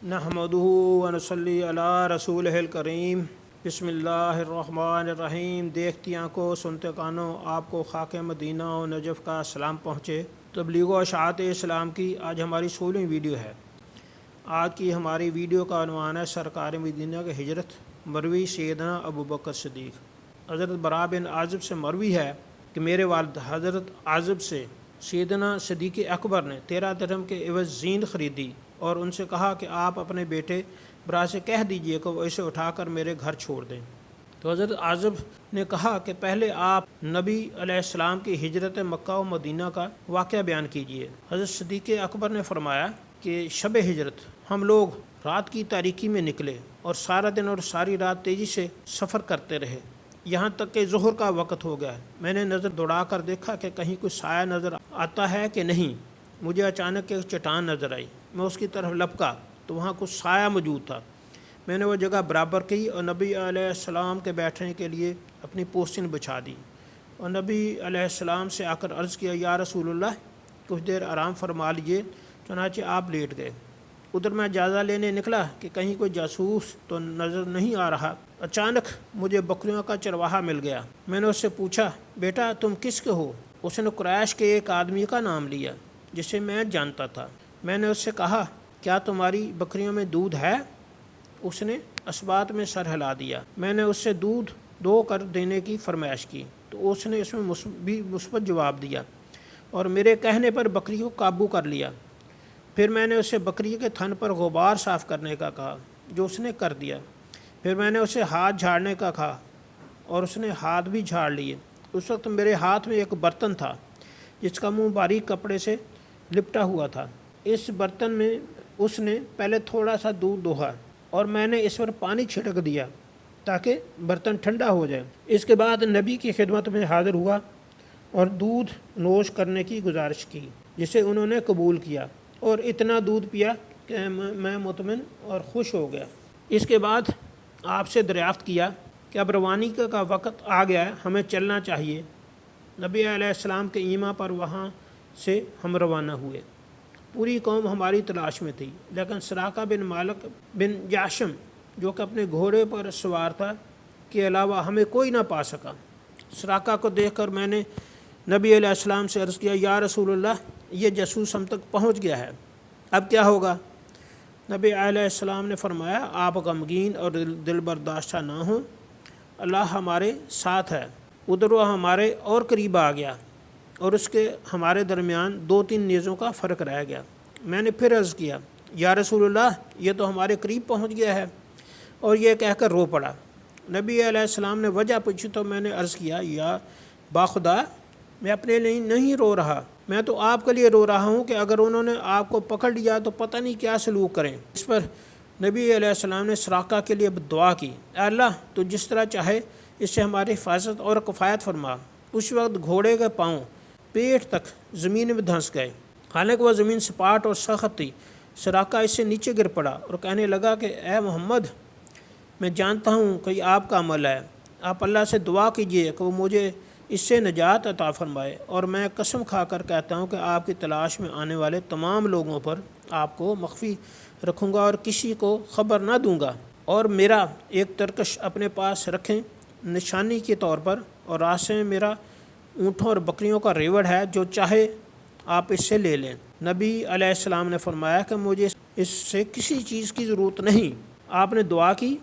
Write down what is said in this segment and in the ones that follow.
نحمدہ ونصلی علی رسولہ الکریم بسم اللہ الرحمن الرحیم۔ دیکھتی آنکھوں سنتے کانوں آپ کو خاک مدینہ و نجف کا سلام پہنچے۔ تبلیغ و اشاعت اسلام کی آج ہماری 16ویں ویڈیو ہے۔ آج کی ہماری ویڈیو کا عنوان ہے سرکار مدینہ کی ہجرت، مروی سیدنا ابو بکر صدیق۔ حضرت براء بن عازب سے مروی ہے کہ میرے والد حضرت عازب سے سیدنا صدیق اکبر نے 13 درہم کے عوض زین خریدی اور ان سے کہا کہ آپ اپنے بیٹے براء سے کہہ دیجئے کہ وہ اسے اٹھا کر میرے گھر چھوڑ دیں۔ تو حضرت عازب نے کہا کہ پہلے آپ نبی علیہ السلام کی ہجرت مکہ و مدینہ کا واقعہ بیان کیجئے۔ حضرت صدیق اکبر نے فرمایا کہ شب ہجرت ہم لوگ رات کی تاریکی میں نکلے اور سارا دن اور ساری رات تیزی سے سفر کرتے رہے، یہاں تک کہ ظہر کا وقت ہو گیا۔ میں نے نظر دوڑا کر دیکھا کہ کہیں کوئی سایہ نظر آتا ہے کہ نہیں۔ مجھے اچانک ایک چٹان نظر آئی، میں اس کی طرف لپکا تو وہاں کچھ سایہ موجود تھا۔ میں نے وہ جگہ برابر کی اور نبی علیہ السلام کے بیٹھنے کے لیے اپنی پوستین بچھا دی اور نبی علیہ السلام سے آ کر عرض کیا، یا رسول اللہ کچھ دیر آرام فرما لیجئے۔ چنانچہ آپ لیٹ گئے۔ ادھر میں جائزہ لینے نکلا کہ کہیں کوئی جاسوس تو نظر نہیں آ رہا۔ اچانک مجھے بکریوں کا چرواہا مل گیا۔ میں نے اس سے پوچھا، بیٹا تم کس کے ہو؟ اس نے قریش کے ایک آدمی کا نام لیا جسے میں جانتا تھا۔ میں نے اس سے کہا، کیا تمہاری بکریوں میں دودھ ہے؟ اس نے اسبات میں سر ہلا دیا۔ میں نے اس سے دودھ دو کر دینے کی فرمائش کی تو اس نے اس میں مثبت جواب دیا اور میرے کہنے پر بکری کو قابو کر لیا۔ پھر میں نے اسے بکری کے تھن پر غبار صاف کرنے کا کہا جو اس نے کر دیا۔ پھر میں نے اسے ہاتھ جھاڑنے کا کہا اور اس نے ہاتھ بھی جھاڑ لیے۔ اس وقت میرے ہاتھ میں ایک برتن تھا جس کا منہ باریک کپڑے سے لپٹا ہوا تھا۔ اس برتن میں اس نے پہلے تھوڑا سا دودھ دوہا اور میں نے اس پر پانی چھڑک دیا تاکہ برتن ٹھنڈا ہو جائے۔ اس کے بعد نبی کی خدمت میں حاضر ہوا اور دودھ نوش کرنے کی گزارش کی جسے انہوں نے قبول کیا اور اتنا دودھ پیا کہ میں مطمئن اور خوش ہو گیا۔ اس کے بعد آپ سے دریافت کیا کہ اب روانی کا وقت آ گیا ہے، ہمیں چلنا چاہیے۔ نبی علیہ السلام کے ایما پر وہاں سے ہم روانہ ہوئے۔ پوری قوم ہماری تلاش میں تھی، لیکن سراقہ بن مالک بن جاشم جو کہ اپنے گھوڑے پر سوار تھا کے علاوہ ہمیں کوئی نہ پا سکا۔ سراقہ کو دیکھ کر میں نے نبی علیہ السلام سے عرض کیا، یا رسول اللہ یہ جاسوس ہم تک پہنچ گیا ہے، اب کیا ہوگا؟ نبی علیہ السلام نے فرمایا، آپ غمگین اور دل برداشتہ نہ ہوں، اللہ ہمارے ساتھ ہے۔ ادھر وہ ہمارے اور قریب آ گیا اور اس کے ہمارے درمیان 2-3 نیزوں کا فرق رہ گیا۔ میں نے پھر عرض کیا، یا رسول اللہ یہ تو ہمارے قریب پہنچ گیا ہے، اور یہ کہہ کر رو پڑا۔ نبی علیہ السلام نے وجہ پوچھی تو میں نے عرض کیا، یا باخدا میں اپنے لیے نہیں رو رہا، میں تو آپ کے لیے رو رہا ہوں کہ اگر انہوں نے آپ کو پکڑ لیا تو پتہ نہیں کیا سلوک کریں۔ اس پر نبی علیہ السلام نے سراقہ کے لیے دعا کی، اے اللہ تو جس طرح چاہے اس سے ہماری حفاظت اور کفایت فرما۔ اس وقت گھوڑے کے پاؤں پیٹ تک زمین میں دھنس گئے، حالانکہ وہ زمین سپاٹ اور سخت تھی۔ سراقہ اس سے نیچے گر پڑا اور کہنے لگا کہ اے محمد، میں جانتا ہوں کہ یہ آپ کا عمل ہے، آپ اللہ سے دعا کیجئے کہ وہ مجھے اس سے نجات عطا فرمائے، اور میں قسم کھا کر کہتا ہوں کہ آپ کی تلاش میں آنے والے تمام لوگوں پر آپ کو مخفی رکھوں گا اور کسی کو خبر نہ دوں گا، اور میرا ایک ترکش اپنے پاس رکھیں نشانی کے طور پر، اور راستے میں میرا اونٹوں اور بکریوں کا ریوڑ ہے، جو چاہے آپ اس سے لے لیں۔ نبی علیہ السلام نے فرمایا کہ مجھے اس سے کسی چیز کی ضرورت نہیں۔ آپ نے دعا کی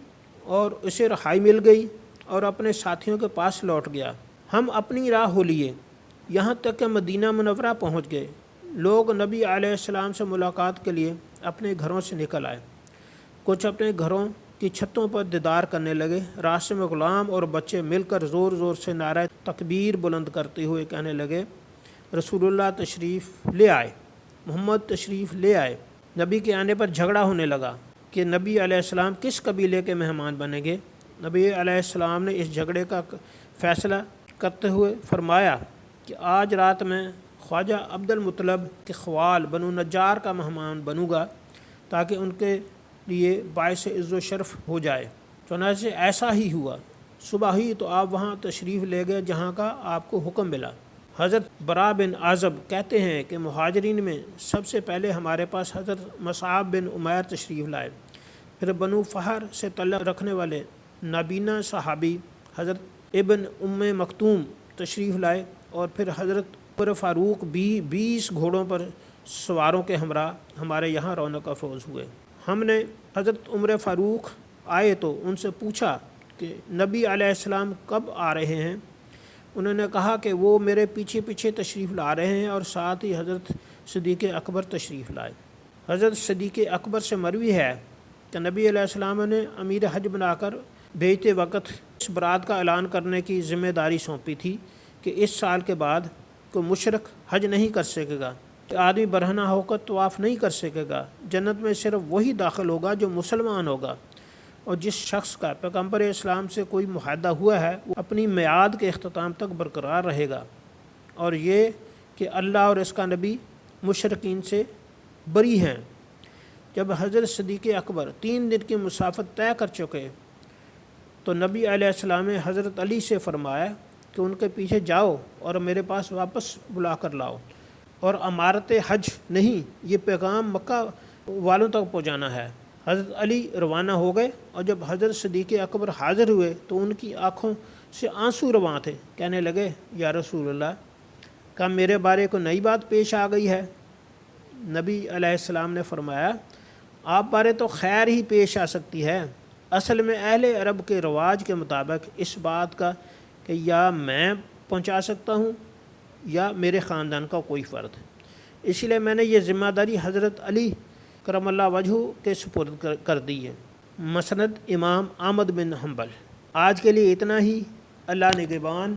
اور اسے رہائی مل گئی اور اپنے ساتھیوں کے پاس لوٹ گیا۔ ہم اپنی راہ ہو لیے یہاں تک کہ مدینہ منورہ پہنچ گئے۔ لوگ نبی علیہ السلام سے ملاقات کے لیے اپنے گھروں سے نکل آئے، کچھ اپنے گھروں کی چھتوں پر دیدار کرنے لگے۔ راستے میں غلام اور بچے مل کر زور زور سے نعرہ تکبیر بلند کرتے ہوئے کہنے لگے، رسول اللہ تشریف لے آئے، محمد تشریف لے آئے۔ نبی کے آنے پر جھگڑا ہونے لگا کہ نبی علیہ السلام کس قبیلے کے مہمان بنیں گے۔ نبی علیہ السلام نے اس جھگڑے کا فیصلہ کرتے ہوئے فرمایا کہ آج رات میں خواجہ عبد المطلب کے خوال بنو نجار کا مہمان بنوں گا تاکہ ان کے لیے باعث عز و شرف ہو جائے۔ چنانچہ ایسا ہی ہوا۔ صبح ہی تو آپ وہاں تشریف لے گئے جہاں کا آپ کو حکم ملا۔ حضرت برا بن عازب کہتے ہیں کہ مہاجرین میں سب سے پہلے ہمارے پاس حضرت مصعب بن عمیر تشریف لائے، پھر بنو فہر سے تعلق رکھنے والے نابینا صحابی حضرت ابن ام مکتوم تشریف لائے، اور پھر حضرت عمر فاروق بھی 20 گھوڑوں پر سواروں کے ہمراہ ہمارے یہاں رونق افروز ہوئے۔ ہم نے حضرت عمر فاروق آئے تو ان سے پوچھا کہ نبی علیہ السلام کب آ رہے ہیں؟ انہوں نے کہا کہ وہ میرے پیچھے پیچھے تشریف لا رہے ہیں، اور ساتھ ہی حضرت صدیق اکبر تشریف لائے۔ حضرت صدیق اکبر سے مروی ہے کہ نبی علیہ السلام نے امیر حج بنا کر بھیجتے وقت اس برات کا اعلان کرنے کی ذمہ داری سونپی تھی کہ اس سال کے بعد کوئی مشرک حج نہیں کر سکے گا، کہ آدمی برہنہ ہو کر طواف نہیں کر سکے گا، جنت میں صرف وہی داخل ہوگا جو مسلمان ہوگا، اور جس شخص کا پیغمبر اسلام سے کوئی معاہدہ ہوا ہے وہ اپنی میعاد کے اختتام تک برقرار رہے گا، اور یہ کہ اللہ اور اس کا نبی مشرکین سے بری ہیں۔ جب حضرت صدیق اکبر 3 دن کی مسافت طے کر چکے تو نبی علیہ السلام نے حضرت علی سے فرمایا کہ ان کے پیچھے جاؤ اور میرے پاس واپس بلا کر لاؤ، اور امارت حج نہیں، یہ پیغام مکہ والوں تک پہنچانا ہے۔ حضرت علی روانہ ہو گئے، اور جب حضرت صدیق اکبر حاضر ہوئے تو ان کی آنکھوں سے آنسو رواں تھے۔ کہنے لگے یا رسول اللہ، کیا میرے بارے کو نئی بات پیش آ گئی ہے؟ نبی علیہ السلام نے فرمایا آپ بارے تو خیر ہی پیش آ سکتی ہے، اصل میں اہل عرب کے رواج کے مطابق اس بات کا کہ یا میں پہنچا سکتا ہوں یا میرے خاندان کا کوئی فرد، اس لیے میں نے یہ ذمہ داری حضرت علی کرم اللہ وجہہ کے سپرد کر دی ہے۔ مسند امام احمد بن حنبل۔ آج کے لیے اتنا ہی، اللہ نگہبان۔